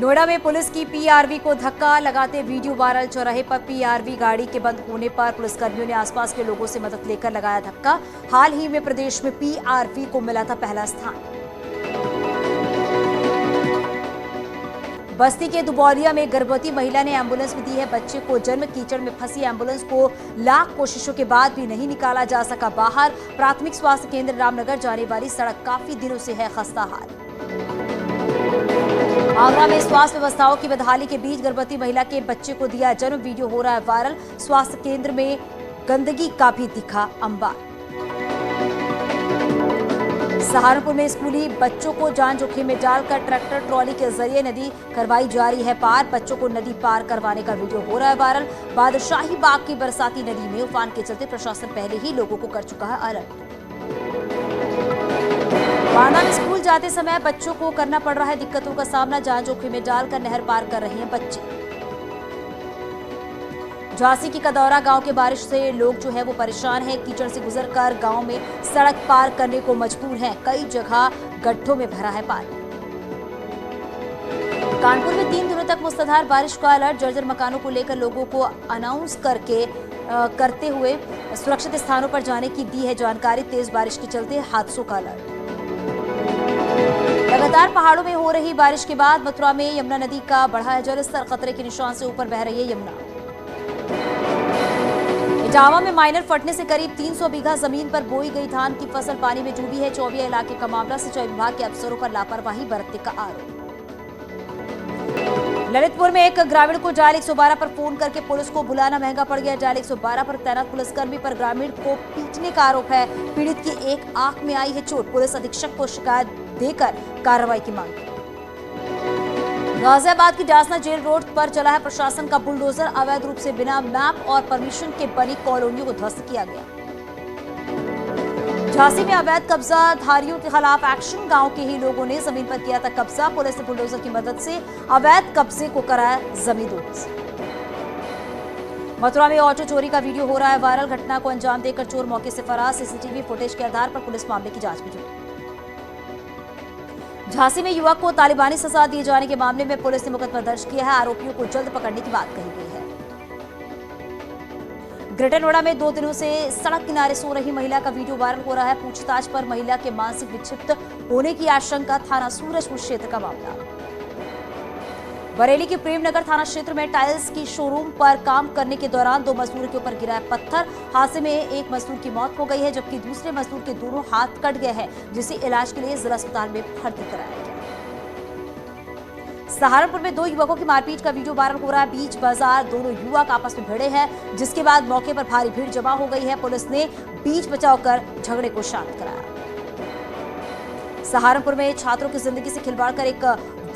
नोएडा में पुलिस की पीआरवी को धक्का लगाते वीडियो वायरल। चौराहे पर पीआरवी गाड़ी के बंद होने पर पुलिसकर्मियों ने आसपास के लोगों से मदद लेकर लगाया धक्का। हाल ही में प्रदेश में पीआरवी को मिला था पहला स्थान। बस्ती के दुबौलिया में गर्भवती महिला ने एम्बुलेंस में दी है बच्चे को जन्म। कीचड़ में फंसी एम्बुलेंस को लाख कोशिशों के बाद भी नहीं निकाला जा सका बाहर। प्राथमिक स्वास्थ्य केंद्र रामनगर जाने वाली सड़क काफी दिनों से है खस्ताहाल। आगरा में स्वास्थ्य व्यवस्थाओं की बदहाली के बीच गर्भवती महिला के बच्चे को दिया जन्म। वीडियो हो रहा है वायरल। स्वास्थ्य केंद्र में गंदगी का भी दिखा अंबार। सहारनपुर में स्कूली बच्चों को जान जोखिम में डालकर ट्रैक्टर ट्रॉली के जरिए नदी करवाई जा रही है पार। बच्चों को नदी पार करवाने का वीडियो हो रहा है वायरल। बादशाही बाग की बरसाती नदी में उफान के चलते प्रशासन पहले ही लोगों को कर चुका है अलर्ट। बांदा में स्कूल जाते समय बच्चों को करना पड़ रहा है दिक्कतों का सामना। जान जोखिम में डालकर नहर पार कर रहे हैं बच्चे। झांसी की कदौरा गांव के बारिश से लोग जो है वो परेशान हैं। कीचड़ से गुजरकर गांव में सड़क पार करने को मजबूर हैं। कई जगह गड्ढों में भरा है पानी। कानपुर में 3 दिनों तक मुसलाधार बारिश का अलर्ट। जर्जर मकानों को लेकर लोगों को अनाउंस करते हुए सुरक्षित स्थानों पर जाने की दी है जानकारी। तेज बारिश के चलते हादसों का अलर्ट। लगातार पहाड़ों में हो रही बारिश के बाद मथुरा में यमुना नदी का बढ़ा है जलस्तर। खतरे के निशान से ऊपर बह रही है यमुना। इटावा में माइनर फटने से करीब 300 बीघा जमीन पर बोई गई धान की फसल पानी में डूबी है। चौबिया इलाके का मामला। सिंचाई विभाग के अफसरों पर लापरवाही बरतने का आरोप। ललितपुर में एक ग्रामीण को डायल 112 पर फोन करके पुलिस को बुलाना महंगा पड़ गया। डायल 112 पर तैनात पुलिसकर्मी पर ग्रामीण को पीटने का आरोप है। पीड़ित की एक आंख में आई है चोट। पुलिस अधीक्षक को शिकायत देकर कार्रवाई की मांग। गाजियाबाद की डासना जेल रोड पर चला है प्रशासन का बुलडोजर। अवैध रूप से बिना मैप और परमिशन के बनी कॉलोनियों को ध्वस्त किया गया। झांसी में अवैध कब्जाधारियों के खिलाफ एक्शन। गांव के ही लोगों ने जमीन पर किया था कब्जा। पुलिस ने बुलडोजर की मदद से अवैध कब्जे को कराया जमींदोज। मथुरा में ऑटो चोरी का वीडियो हो रहा है वायरल। घटना को अंजाम देकर चोर मौके से फरार। सीसीटीवी फुटेज के आधार पर पुलिस मामले की जांच में जुटी। झांसी में युवक को तालिबानी सजा दिए जाने के मामले में पुलिस ने मुकदमा दर्ज किया है। आरोपियों को जल्द पकड़ने की बात कही गई है। ग्रेटर नोएडा में 2 दिनों से सड़क किनारे सो रही महिला का वीडियो वायरल हो रहा है। पूछताछ पर महिला के मानसिक विक्षिप्त होने की आशंका। थाना सूरजपुर क्षेत्र का मामला। बरेली के प्रेमनगर थाना क्षेत्र में टाइल्स की शोरूम पर काम करने के दौरान 2 मजदूरों के ऊपर गिरा है पत्थर। हादसे में एक मजदूर की मौत हो गई है जबकि दूसरे मजदूर के दोनों हाथ कट गए हैं जिसे इलाज के लिए जिला अस्पताल में भर्ती कराया गया। सहारनपुर में 2 युवकों की मारपीट का वीडियो वायरल हो रहा है। बीच बाजार दोनों युवक आपस में भिड़े हैं जिसके बाद मौके पर भारी भीड़ जमा हो गई है। पुलिस ने बीच बचाव कर झगड़े को शांत कराया। सहारनपुर में छात्रों की जिंदगी से खिलवाड़ कर एक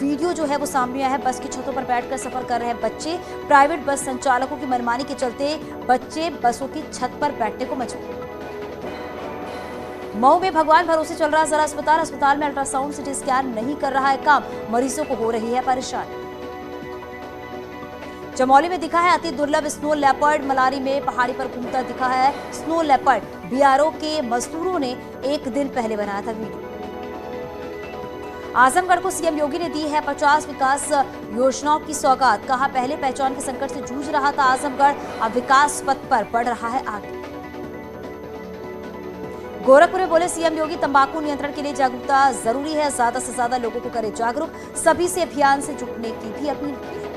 वीडियो जो है वो सामने आया है। बस की छतों पर बैठकर सफर कर रहे हैं बच्चे। प्राइवेट बस संचालकों की मनमानी के चलते बच्चे बसों की छत पर बैठने को मजबूर। मऊ में भगवान भरोसे चल रहा जिला अस्पताल। अस्पताल में अल्ट्रासाउंड सिटी स्कैन नहीं कर रहा है काम। मरीजों को हो रही है परेशानी। चमोली में दिखा है अति दुर्लभ स्नो लेपर्ड। मलारी में पहाड़ी पर घूमता दिखा है स्नो लेपर्ड। बीआरओ के मजदूरों ने एक दिन पहले बनाया था वीडियो। आजमगढ़ को सीएम योगी ने दी है 50 विकास योजनाओं की सौगात। कहा पहले पहचान के संकट से जूझ रहा था आजमगढ़, अब विकास पथ पर बढ़ रहा है आगे। गोरखपुर में बोले सीएम योगी तंबाकू नियंत्रण के लिए जागरूकता जरूरी है। ज्यादा से ज्यादा लोगों को करे जागरूक। सभी से अभियान से जुटने की भी अपील की है।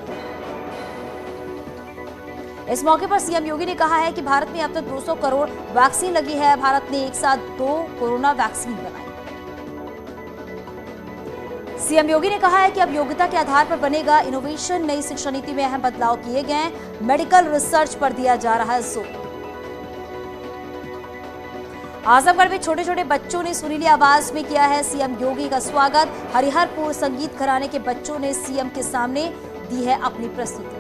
इस मौके पर सीएम योगी ने कहा है कि भारत में अब तक 200 करोड़ वैक्सीन लगी है। भारत ने एक साथ 2 कोरोना वैक्सीन बनाई। सीएम योगी ने कहा है कि अब योग्यता के आधार पर बनेगा इनोवेशन। नई शिक्षा नीति में अहम बदलाव किए गए। मेडिकल रिसर्च पर दिया जा रहा है जोर। आजमगढ़ में छोटे छोटे बच्चों ने सुरीली आवाज में किया है सीएम योगी का स्वागत। हरिहरपुर संगीत घराने के बच्चों ने सीएम के सामने दी है अपनी प्रस्तुति।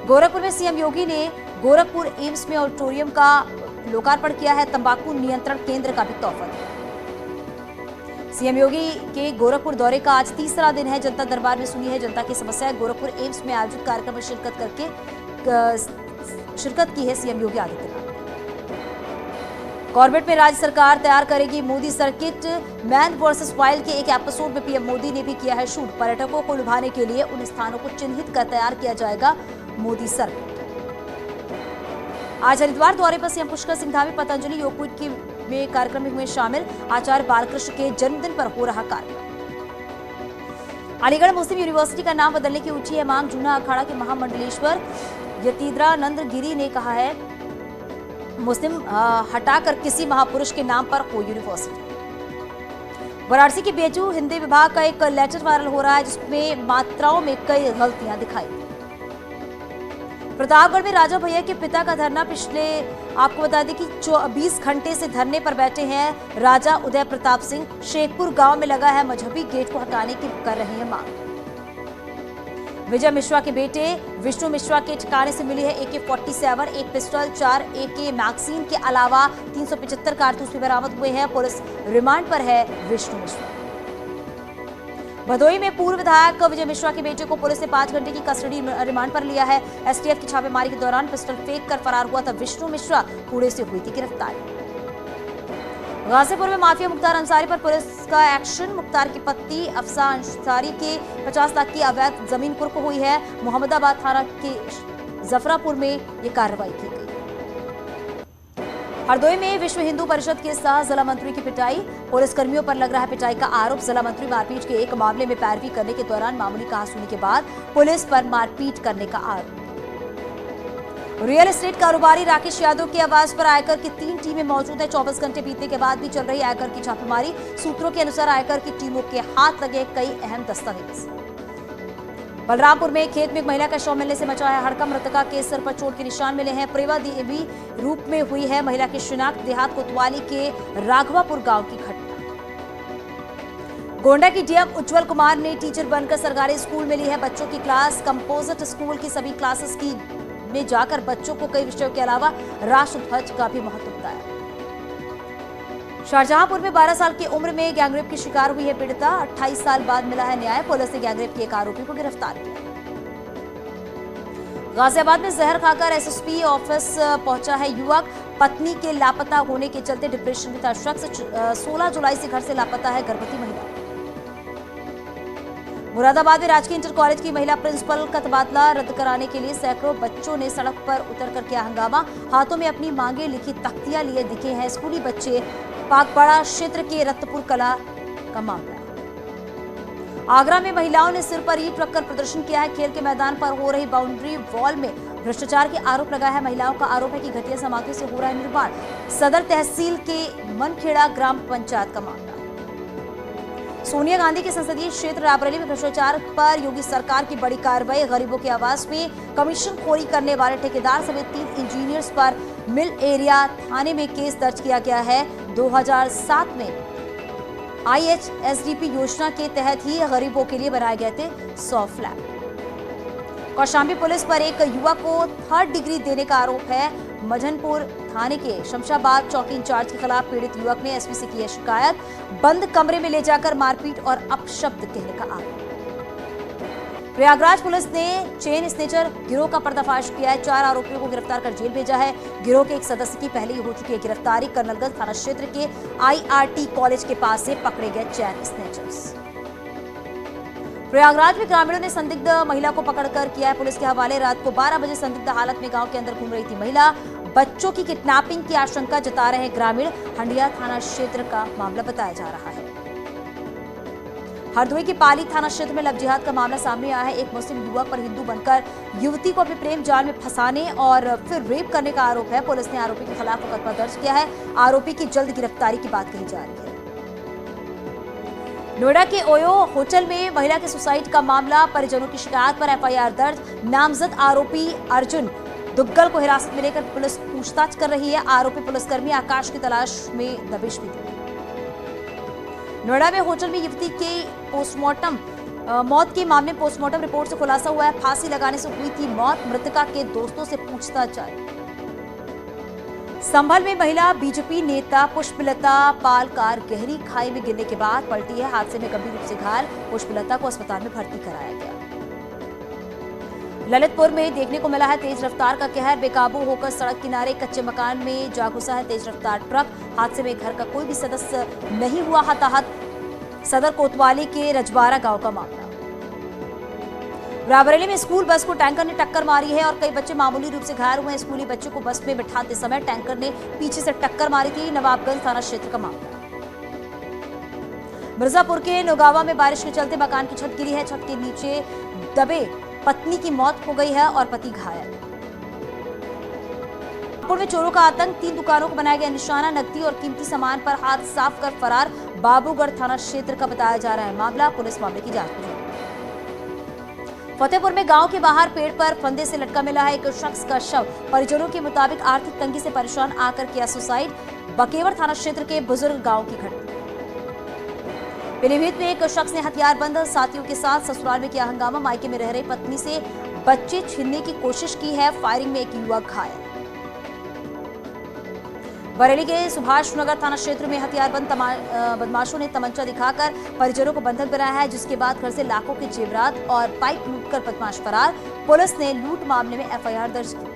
गोरखपुर में सीएम योगी ने गोरखपुर एम्स में ऑडिटोरियम का लोकार्पण किया है। तंबाकू नियंत्रण केंद्र का भी तोहफा दिया। सीएम योगी के गोरखपुर दौरे का आज 3रा दिन है। जनता दरबार में सुनी है जनता की समस्याएं। गोरखपुर एम्स में आयोजित कार्यक्रम में शिरकत की है सीएम योगी आदित्यनाथ। कॉर्बेट में राज्य सरकार तैयार करेगी Modi circuit. Man versus wild के एक एपिसोड में पीएम मोदी ने भी किया है शूट। पर्यटकों को लुभाने के लिए उन स्थानों को चिन्हित कर तैयार किया जाएगा मोदी सर्किट। आज हरिद्वार दौरे पर सीएम पुष्कर सिंह धामी पतंजलि योगपीठ की में कार्यक्रम में हुए शामिल। आचार्य बालकृष्ण के जन्मदिन पर हो रहा कार्यक्रम। अलीगढ़ मुस्लिम यूनिवर्सिटी का नाम बदलने की ऊंची है मांग। जूना अखाड़ा के महामंडलेश्वर यतीन्द्रानंद गिरी ने कहा है मुस्लिम हटाकर किसी महापुरुष के नाम पर हो यूनिवर्सिटी। वाराणसी के बीएचयू हिंदी विभाग का एक लेटर वायरल हो रहा है जिसमें मात्राओं में कई गलतियां दिखाई। प्रतापगढ़ में राजा भैया के पिता का धरना। पिछले आपको बता दें कि 20 घंटे से धरने पर बैठे हैं राजा उदय प्रताप सिंह। शेखपुर गांव में लगा है मजहबी गेट को हटाने की कर रहे हैं मांग। विजय मिश्रा के बेटे विष्णु मिश्रा के ठिकाने से मिली है AK-47, एक पिस्टल, 4 AK मैगजीन के अलावा 375 कारतूस भी बरामद हुए हैं। पुलिस रिमांड पर है विष्णु मिश्रा। भदोही में पूर्व विधायक विजय मिश्रा के बेटे को पुलिस ने 5 घंटे की कस्टडी रिमांड पर लिया है। एसटीएफ की छापेमारी के दौरान पिस्टल फेंक कर फरार हुआ था विष्णु मिश्रा। पुणे से हुई थी गिरफ्तारी। गाजीपुर में माफिया मुख्तार अंसारी पर पुलिस का एक्शन। मुख्तार की पत्नी अफसा अंसारी के 50 लाख की अवैध जमीन कुर्क हुई है। मोहम्मदाबाद थाना के जफरापुर में ये कार्रवाई की गई। हरदोई में विश्व हिंदू परिषद के साथ जिला मंत्री की पिटाई। पुलिसकर्मियों पर लग रहा है पिटाई का आरोप। जिला मंत्री मारपीट के एक मामले में पैरवी करने के दौरान मामूली कहासुनी के बाद पुलिस पर मारपीट करने का आरोप। रियल एस्टेट कारोबारी राकेश यादव की आवाज पर आयकर की 3 टीमें मौजूद है। 24 घंटे बीतने के बाद भी चल रही आयकर की छापेमारी। सूत्रों के अनुसार आयकर की टीमों के हाथ लगे कई अहम दस्तावेज। बलरामपुर में खेत में एक महिला का शव मिलने से मचा है हड़कंप। मृतका के सिर पर चोट के निशान मिले हैं। प्रेवा देवी रूप में हुई है महिला की शिनाख्त। देहात कोतवाली के राघवापुर गांव की घटना। गोंडा की डीएम उज्जवल कुमार ने टीचर बनकर सरकारी स्कूल में ली है बच्चों की क्लास। कंपोजिट स्कूल की सभी क्लासेस की में जाकर बच्चों को कई विषयों के अलावा राष्ट्रध्वज का भी महत्व बताया। शाहजहांपुर में 12 साल की उम्र में गैंगरेप की शिकार हुई है पीड़िता। 28 साल बाद मिला है न्याय। पुलिस ने गैंगरेप के एक आरोपी को गिरफ्तार किया। गाजियाबाद में जहर खाकर एसएसपी ऑफिस पहुंचा है युवक। पत्नी के लापता होने के चलते डिप्रेशन में था शख्स। 16 जुलाई से घर से लापता है गर्भवती महिला। मुरादाबाद में राजकीय इंटर कॉलेज की महिला प्रिंसिपल का तबादला रद्द कराने के लिए सैकड़ों बच्चों ने सड़क पर उतरकर किया हंगामा। हाथों में अपनी मांगे लिखी तख्तियां लिए दिखे हैं स्कूली बच्चे। पाकपाड़ा क्षेत्र के रत्तपुर कला का मामला। आगरा में महिलाओं ने सिर पर ईंट रखकर प्रदर्शन किया है। खेल के मैदान पर हो रही बाउंड्री वॉल में भ्रष्टाचार के आरोप लगाया है। महिलाओं का आरोप है कि घटिया सामग्री से हो रहा है निर्माण। सदर तहसील के मनखेड़ा ग्राम पंचायत का मामला। सोनिया गांधी के संसदीय क्षेत्र रायबरेली में भ्रष्टाचार पर योगी सरकार की बड़ी कार्रवाई। गरीबों की आवाज में कमीशन खोरी करने वाले ठेकेदार समेत 3 इंजीनियर्स पर मिल एरिया थाने में केस दर्ज किया गया है। 2007 में IHSDP योजना के तहत ही गरीबों के लिए बनाए गए थे 100 फ्लैट। कौशाम्बी पुलिस पर एक युवक को 3rd डिग्री देने का आरोप है। मझनपुर थाने के शमशाबाद चौकी इंचार्ज के खिलाफ पीड़ित युवक ने एसपी से की है शिकायत। बंद कमरे में ले जाकर मारपीट और अपशब्द कहने का आरोप। प्रयागराज पुलिस ने चेन स्नेचर गिरोह का पर्दाफाश किया है। 4 आरोपियों को गिरफ्तार कर जेल भेजा है। गिरोह के एक सदस्य की पहले ही हो चुकी है गिरफ्तारी। कर्नलगंज थाना क्षेत्र के IRT कॉलेज के पास से पकड़े गए चेन स्नेचर्स। प्रयागराज में ग्रामीणों ने संदिग्ध महिला को पकड़कर किया है पुलिस के हवाले। रात को 12 बजे संदिग्ध हालत में गांव के अंदर घूम रही थी महिला। बच्चों की किडनैपिंग की आशंका जता रहे हैं ग्रामीण। हंडिया थाना क्षेत्र का मामला बताया जा रहा है। हरदोई के पाली थाना क्षेत्र में लव जिहाद का मामला सामने आया है। एक मुस्लिम युवक पर हिंदू बनकर युवती को अपने प्रेम जाल में फंसाने और फिर रेप करने का आरोप है। पुलिस ने आरोपी के खिलाफ मुकदमा दर्ज किया है। आरोपी की जल्द गिरफ्तारी की बात कही जा रही है। नोएडा के ओयो होटल में महिला के सुसाइड का मामला। परिजनों की शिकायत पर FIR दर्ज। नामजद आरोपी अर्जुन दुग्गल को हिरासत में लेकर पुलिस पूछताछ कर रही है। आरोपी पुलिसकर्मी आकाश की तलाश में दबिश भी दी। नोएडा में होटल में युवती के पोस्टमार्टम मौत के मामले में पोस्टमार्टम रिपोर्ट से खुलासा हुआ है। फांसी लगाने से हुई थी मौत। मृतका के दोस्तों से पूछताछ जारी। संभल में महिला बीजेपी नेता पुष्पलता पाल कार गहरी खाई में गिरने के बाद पलटी है। हादसे में गंभीर रूप से घायल पुष्पलता को अस्पताल में भर्ती कराया गया। ललितपुर में देखने को मिला है तेज रफ्तार का कहर। बेकाबू होकर सड़क किनारे कच्चे मकान में जा घुसा है तेज रफ्तार ट्रक। हादसे में घर का कोई भी सदस्य नहीं हुआ हताहत। सदर कोतवाली के रजबारा गांव का मामला। रायबरेली में स्कूल बस को टैंकर ने टक्कर मारी है और कई बच्चे मामूली रूप से घायल हुए हैं। स्कूली बच्चों को बस में बिठाते समय टैंकर ने पीछे से टक्कर मारी थी। नवाबगंज थाना क्षेत्र का मामला। मिर्जापुर के नौगावा में बारिश के चलते मकान की छत गिरी है। छत के नीचे दबे पत्नी की मौत हो गई है और पति घायल। रायपुर में चोरों का आतंक। 3 दुकानों को बनाया गया निशाना। नकदी और कीमती सामान पर हाथ साफ कर फरार। बाबूगढ़ थाना क्षेत्र का बताया जा रहा है मामला। पुलिस मामले की जांच में है। फतेहपुर में गांव के बाहर पेड़ पर फंदे से लटका मिला है एक शख्स का शव। परिजनों के मुताबिक आर्थिक तंगी से परेशान आकर किया सुसाइड। बकेवर थाना क्षेत्र के बुजुर्ग गांव की घटना। पीलीभीत में एक शख्स ने हथियारबंद साथियों के साथ ससुराल में किया हंगामा। मायके में रह रही पत्नी से बच्चे छीनने की कोशिश की है। फायरिंग में एक युवक घायल। बरेली के सुभाष नगर थाना क्षेत्र में हथियारबंद बदमाशों ने तमंचा दिखाकर परिजनों को बंधक बनाया है, जिसके बाद घर से लाखों के जेवरात और पाइप लूटकर बदमाश फरार। पुलिस ने लूट मामले में एफआईआर दर्ज की।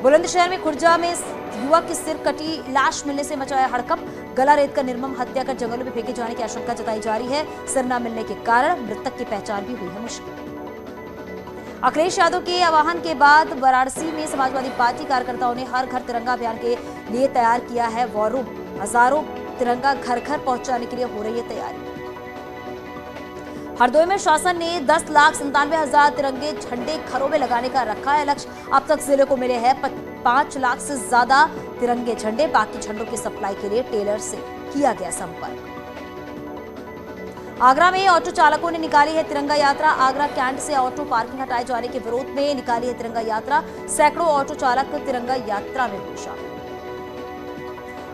बुलंदशहर में खुर्जा में युवक की सिर कटी लाश मिलने से मचाया हड़कंप। गला रेत कर निर्मम हत्या कर जंगलों में फेंके जाने की आशंका जताई जा रही है। सिर न मिलने के कारण मृतक की पहचान भी हुई है मुश्किल। अखिलेश यादव के आह्वान के बाद वाराणसी में समाजवादी पार्टी कार्यकर्ताओं ने हर घर तिरंगा अभियान के लिए तैयार किया है वॉर रूम। हजारों तिरंगा घर घर पहुंचाने के लिए हो रही है तैयारी। हरदोई में शासन ने 10,97,000 तिरंगे झंडे घरों में लगाने का रखा है लक्ष्य। अब तक जिले को मिले हैं 5 लाख से ज्यादा तिरंगे झंडे। बाकी झंडों की सप्लाई के लिए टेलर से किया गया संपर्क। आगरा में ऑटो चालकों ने निकाली है तिरंगा यात्रा। आगरा कैंट से ऑटो पार्किंग हटाए जाने के विरोध में निकाली है तिरंगा यात्रा। सैकड़ों ऑटो चालक तिरंगा यात्रा में हुए शामिल।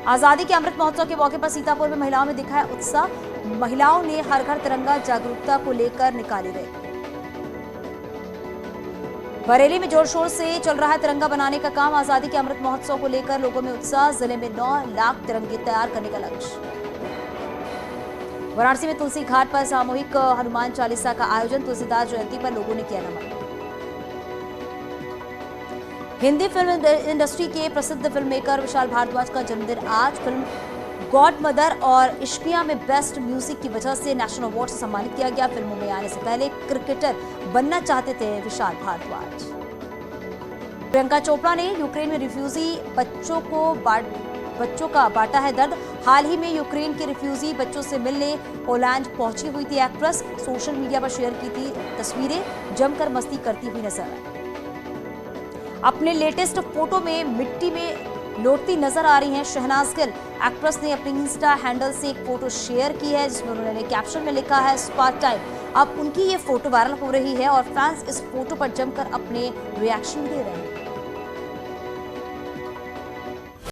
आजादी के अमृत महोत्सव के मौके पर सीतापुर में महिलाओं में दिखा है उत्साह। महिलाओं ने हर घर तिरंगा जागरूकता को लेकर निकाली रैली। बरेली में जोर शोर से चल रहा है तिरंगा बनाने का काम। आजादी के अमृत महोत्सव को लेकर लोगों में उत्साह। जिले में 9 लाख तिरंगे तैयार करने का लक्ष्य। वाराणसी में तुलसी घाट पर सामूहिक हनुमान चालीसा का आयोजन। तुलसीदास जयंती पर लोगों ने किया नमन। हिंदी फिल्म इंडस्ट्री के प्रसिद्ध फिल्म मेकर विशाल भारद्वाज का जन्मदिन आज। फिल्म गॉड मदर और इश्किया में बेस्ट म्यूजिक की वजह से नेशनल अवार्ड से सम्मानित किया गया। फिल्मों में आने से पहले क्रिकेटर बनना चाहते थे विशाल भारद्वाज। प्रियंका चोपड़ा ने यूक्रेन में रिफ्यूजी बच्चों का बांटा है दर्द। हाल ही में यूक्रेन के रिफ्यूजी बच्चों से मिलने पोलैंड पहुंची हुई थी एक्ट्रेस। सोशल मीडिया पर शेयर की थी तस्वीरें। जमकर मस्ती करती हुई नजर आई। अपने लेटेस्ट फोटो में मिट्टी में लौटती नजर आ रही हैं शहनाज गिल। एक्ट्रेस ने अपनी इंस्टा हैंडल से एक फोटो शेयर की है, जिसमें उन्होंने कैप्शन में लिखा है स्पार्ट टाइम। अब उनकी ये फोटो वायरल हो रही है और फैंस इस फोटो पर जमकर अपने रिएक्शन दे रहे हैं।